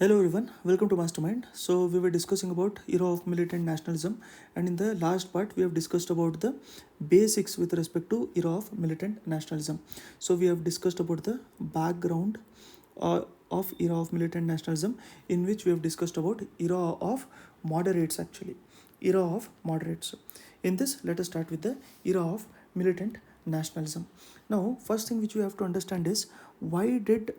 Hello everyone, welcome to Mastermind. So we were discussing about era of militant nationalism, and in the last part we have discussed about the basics with respect to era of militant nationalism. So we have discussed about the background uh, of era of militant nationalism, in which we have discussed about era of moderates actually, era of moderates. In this, let us start with the era of militant nationalism. Now, first thing which we have to understand is why did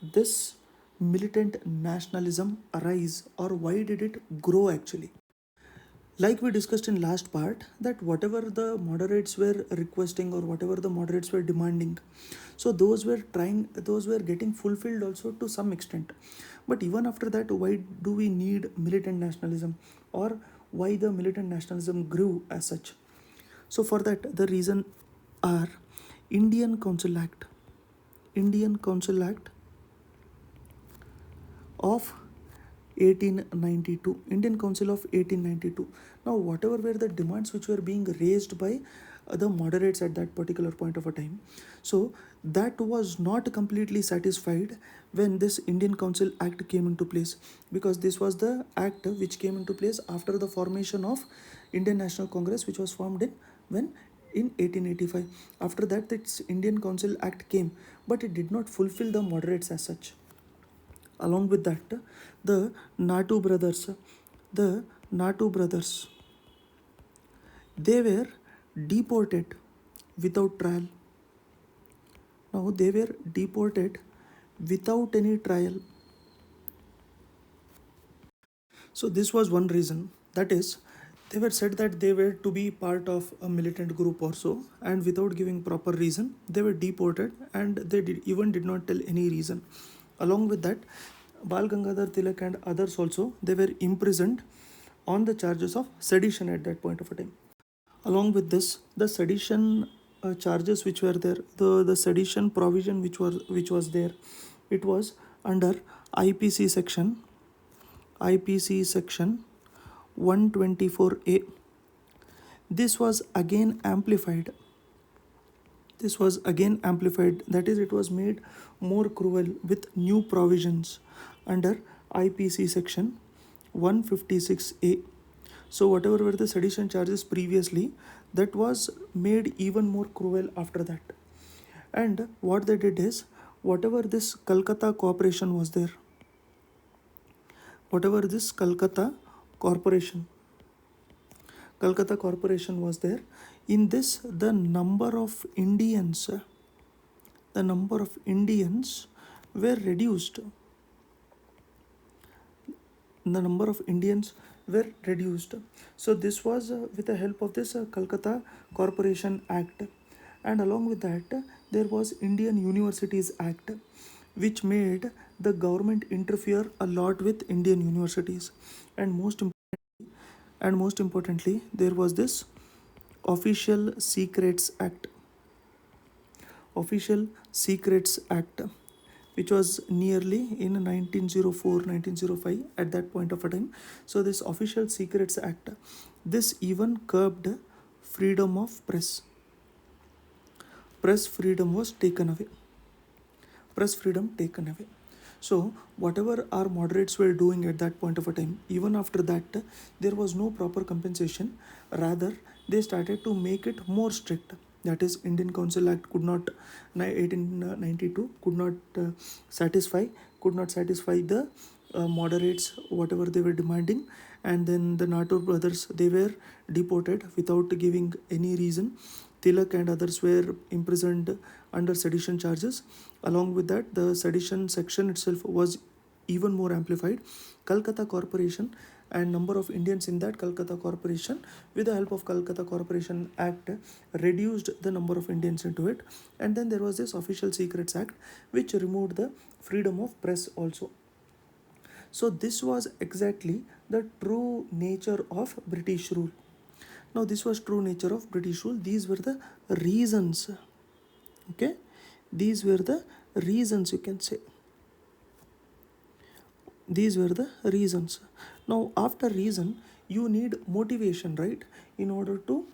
this militant nationalism arise, or why did it grow actually? Like we discussed in last part, that whatever the moderates were requesting or whatever the moderates were demanding, so those were getting fulfilled also to some extent. But even after that, why do we need militant nationalism, or why the militant nationalism grew as such? So for that, the reason are indian council act Indian Council Act of 1892, Indian Council of 1892. Now whatever were the demands which were being raised by the moderates at that particular point of a time, so that was not completely satisfied when this Indian Council Act came into place, because this was the act which came into place after the formation of Indian National Congress, which was formed in 1885. After that, this Indian Council Act came, but it did not fulfill the moderates as such. Along with that, the natu brothers the Natu brothers, they were deported without trial. Now they were deported without any trial. So this was one reason, that is, they were said that they were to be part of a militant group or so, and without giving proper reason they were deported, and they did not tell any reason. Along with that, Bal Gangadhar Tilak and others also, they were imprisoned on the charges of sedition at that point of a time. Along with this, the sedition charges which were there, the sedition provision which was there, it was under IPC section IPC section 124A. This was again amplified. That is, it was made more cruel with new provisions under IPC section 156A. So whatever were the sedition charges previously, that was made even more cruel after that. And what they did is, whatever this Calcutta Corporation was there, whatever this Calcutta Corporation was there, in this the number of Indians were reduced. The number of Indians were reduced. So this was with the help of this Calcutta Corporation Act, and along with that, there was Indian Universities Act, which made the government interfere a lot with Indian universities, and most importantly, there was this Official Secrets Act. Official Secrets Act, which was nearly in 1904 1905 at that point of a time. So this Official Secrets Act, this even curbed freedom of press. Press freedom was taken away. So whatever our moderates were doing at that point of a time, even after that, there was no proper compensation. Rather, they started to make it more strict. That is, Indian Council Act 1892 could not satisfy the moderates whatever they were demanding, and then the Natu brothers, they were deported without giving any reason. Tilak and others were imprisoned under sedition charges. Along with that, the sedition section itself was even more amplified. Calcutta Corporation and number of Indians in that Calcutta Corporation, with the help of Calcutta Corporation Act, reduced the number of Indians into it. And then there was this Official Secrets Act, which removed the freedom of press also. So this was exactly the true nature of British rule. Now this was true nature of British rule. These were the reasons. Okay, these were the reasons, you can say. These were the reasons. Now after reason, you need motivation, right? In order to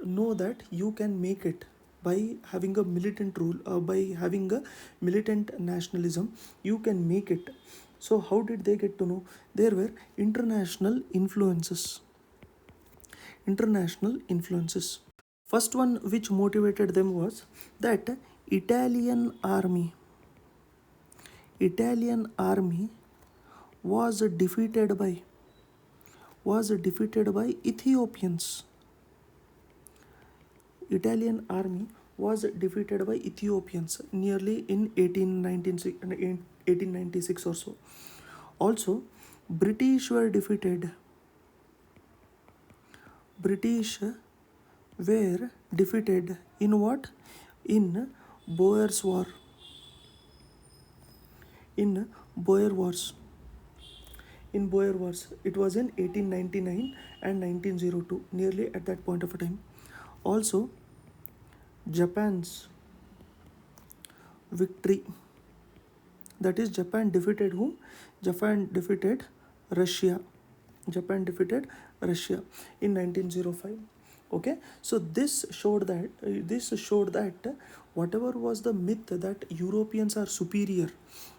know that you can make it by having a militant rule, by having a militant nationalism, you can make it. So how did they get to know? There were international influences. International influences. First one which motivated them was that Italian army Italian army was defeated by Ethiopians. Italian army was defeated by Ethiopians nearly in 1896 or so. Also, British were defeated. British were defeated in what? In Boers War. In Boer Wars. In Boer Wars, it was in 1899 and 1902, nearly at that point of a time. Also, Japan's victory. That is, Japan defeated whom? Japan defeated Russia. Japan defeated Russia in 1905. Okay, so this showed that whatever was the myth that Europeans are superior,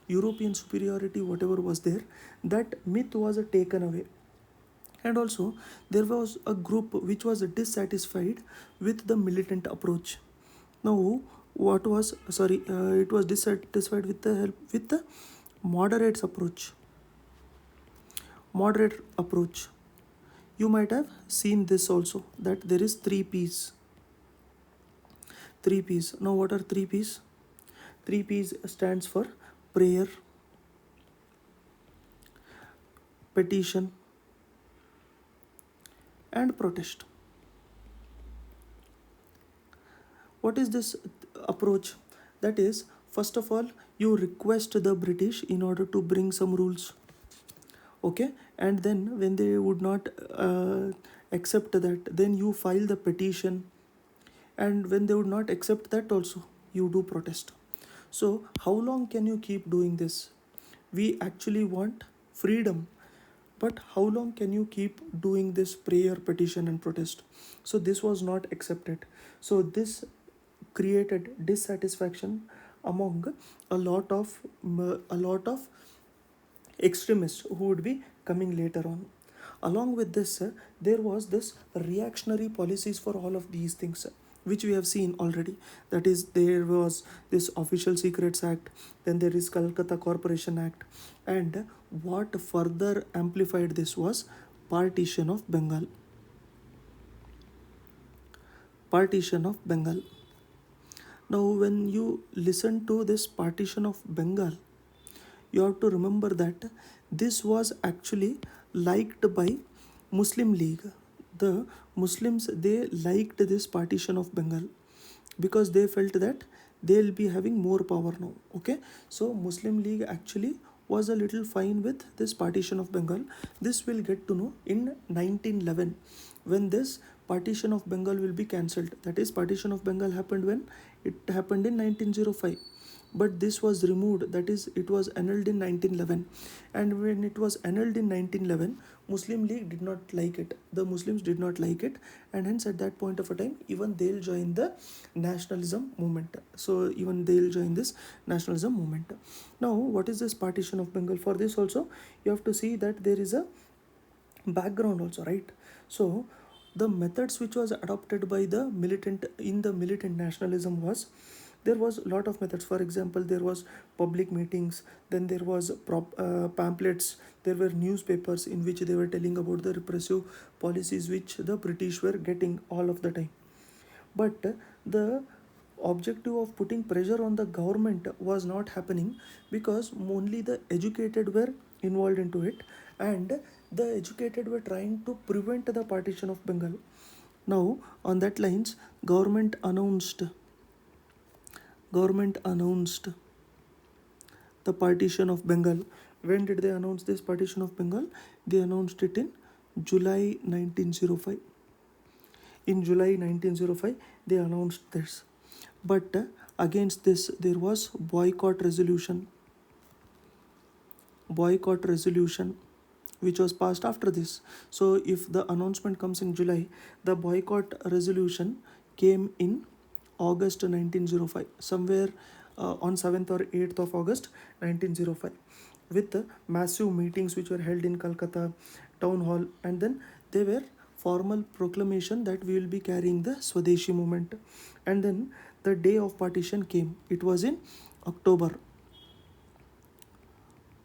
European superiority, whatever was there, that myth was taken away. And also there was a group which was dissatisfied with the militant approach. Now what was it was dissatisfied with the moderate approach. You might have seen this also, that there is 3 P's. Now what are 3 P's? 3 P's stands for prayer, petition, and protest. What is this approach? That is, first of all, you request the British in order to bring some rules. Okay, and then when they would not accept that, then you file the petition, and when they would not accept that also, you do protest. So how long can you keep doing this? We actually want freedom, but how long can you keep doing this prayer, petition, and protest? So this was not accepted. So this created dissatisfaction among a lot of extremists who would be coming later on. Along with this, there was this reactionary policies for all of these things, which we have seen already. That is, there was this Official Secrets Act, then there is Calcutta Corporation Act, and what further amplified this was partition of Bengal. Partition of Bengal. Now, when you listen to this partition of Bengal, you have to remember that this was actually liked by Muslim League. The Muslims, they liked this partition of Bengal because they felt that they'll be having more power now. Okay, so Muslim League actually was a little fine with this partition of Bengal. This we'll get to know in 1911, when this partition of Bengal will be cancelled. That is, partition of Bengal happened when? It happened in 1905. But this was removed, that is, it was annulled in 1911. And when it was annulled in 1911, Muslim League did not like it. The Muslims did not like it, and hence at that point of a time, even they'll join the nationalism movement. So even they'll join this nationalism movement. Now, what is this partition of Bengal? For this also, you have to see that there is a background also, right? So the methods which was adopted by the militant nationalism was, there was a lot of methods. For example, there was public meetings, then there was pamphlets, there were newspapers in which they were telling about the repressive policies which the British were getting all of the time. But the objective of putting pressure on the government was not happening, because only the educated were involved into it, and the educated were trying to prevent the partition of Bengal. Now, on that lines, government announced the partition of Bengal. When did they announce this partition of Bengal? They announced it in July 1905. In July 1905, they announced this. But against this, there was boycott resolution, which was passed after this. So if the announcement comes in July, the boycott resolution came in August 1905, somewhere on 7th or 8th of August 1905. with massive meetings which were held in Calcutta town hall, and then they were formal proclamation that we will be carrying the Swadeshi movement. And then the day of partition came. It was in October.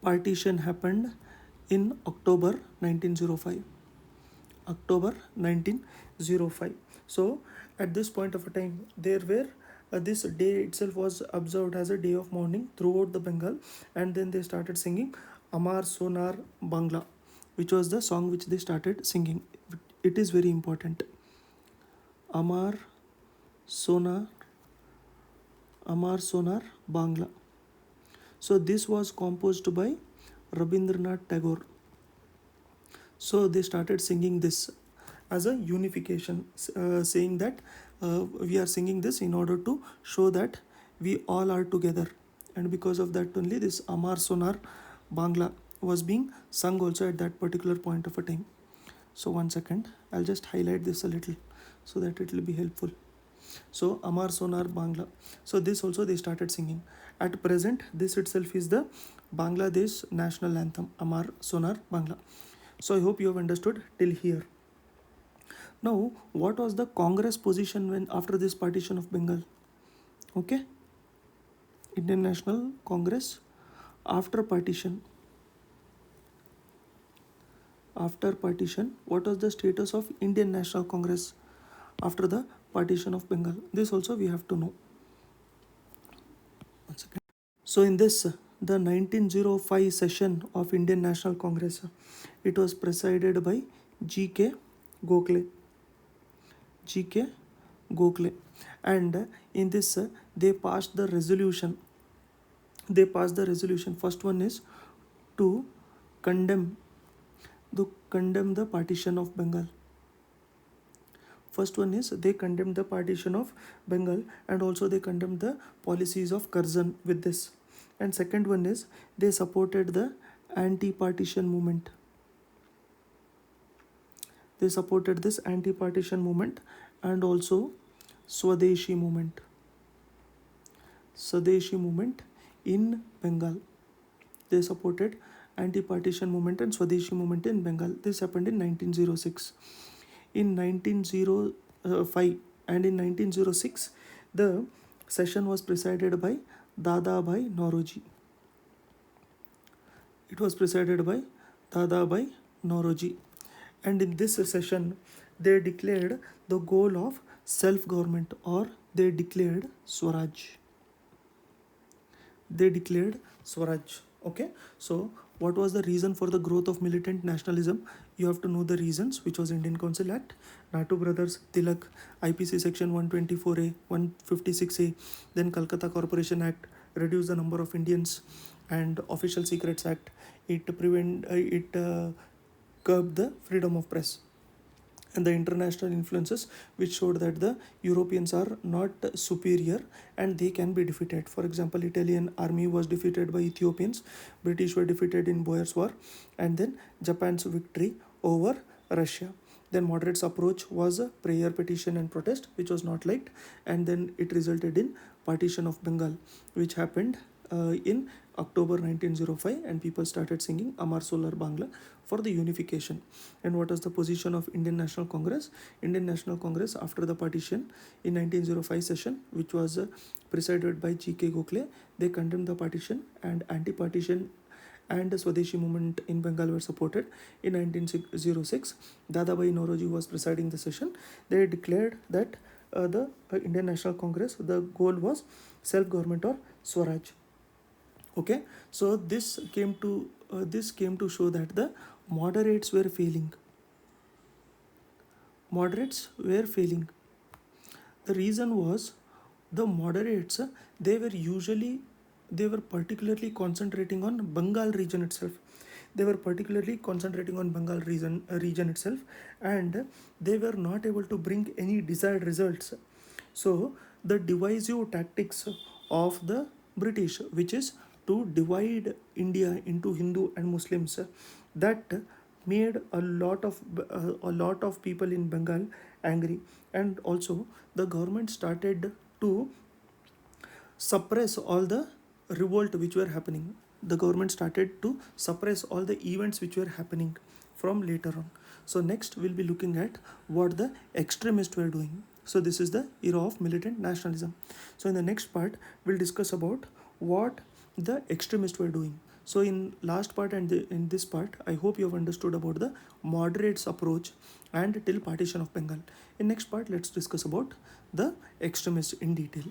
Partition happened in October 1905. October 1905. So at this point of a time, there were this day itself was observed as a day of mourning throughout the Bengal, and then they started singing Amar Sonar Bangla, which was the song which they started singing. It is very important. Amar Sonar, Amar Sonar Bangla. So this was composed by Rabindranath Tagore. So they started singing this as a unification, saying that we are singing this in order to show that we all are together. And because of that only this Amar Sonar Bangla was being sung also at that particular point of a time. So 1 second, I'll just highlight this a little so that it will be helpful. So Amar Sonar Bangla. So this also they started singing. At present, this itself is the Bangladesh national anthem, Amar Sonar Bangla. So I hope you have understood till here. Now, what was the Congress position when after this partition of Bengal? Okay, Indian National Congress after partition. After partition, what was the status of Indian National Congress after the partition of Bengal? This also we have to know. 1 second. So in this, the 1905 session of Indian National Congress, it was presided by G.K. Gokhale. G.K. Gokhale. And in this, they passed the resolution. They passed the resolution. First one is to condemn the partition of Bengal. First one is they condemned the partition of Bengal, and also they condemned the policies of Curzon with this. And second one is they supported the anti-partition movement. They supported this anti-partition movement and also Swadeshi movement. Swadeshi movement in Bengal. They supported anti-partition movement and Swadeshi movement in Bengal. This happened in 1906. In 1905 and in 1906, the session was presided by Dadabhai Nauroji. It was presided by Dadabhai Nauroji. And in this session, they declared the goal of self-government, or they declared Swaraj. They declared Swaraj. Okay, so what was the reason for the growth of militant nationalism? You have to know the reasons, which was Indian Council Act, Natu Brothers, Tilak, IPC section 124A, 156A, then Calcutta Corporation Act, reduce the number of Indians, and Official Secrets Act. It curbed the freedom of press, and the international influences which showed that the Europeans are not superior and they can be defeated. For example, Italian army was defeated by Ethiopians, British were defeated in Boer's War, and then Japan's victory over Russia. Then moderates approach was a prayer, petition and protest, which was not liked, and then it resulted in partition of Bengal, which happened in October 1905, and people started singing Amar Solar Bangla for the unification. And what was the position of Indian National Congress? Indian National Congress after the partition in 1905 session, which was presided by G.K. Gokhale, they condemned the partition, and anti-partition and the Swadeshi movement in Bengal were supported. In 1906, Dadabhai Nauroji was presiding the session. They declared that the Indian National Congress, the goal was self-government or Swaraj. Okay, so this came to show that the moderates were failing. Moderates were failing. The reason was the moderates, they were particularly concentrating on Bengal region itself. They were particularly concentrating on Bengal region itself, and they were not able to bring any desired results. So the divisive tactics of the British, which is to divide India into Hindu and Muslims, that made a lot of people in Bengal angry, and also the government started to suppress all the revolt which were happening. the government started to suppress all the events which were happening from later on. So next we'll be looking at what the extremists were doing. So this is the era of militant nationalism. So in the next part we'll discuss about what the extremists were doing. So in last part and in this part, I hope you have understood about the moderates approach and till partition of Bengal. In next part, let's discuss about the extremists in detail.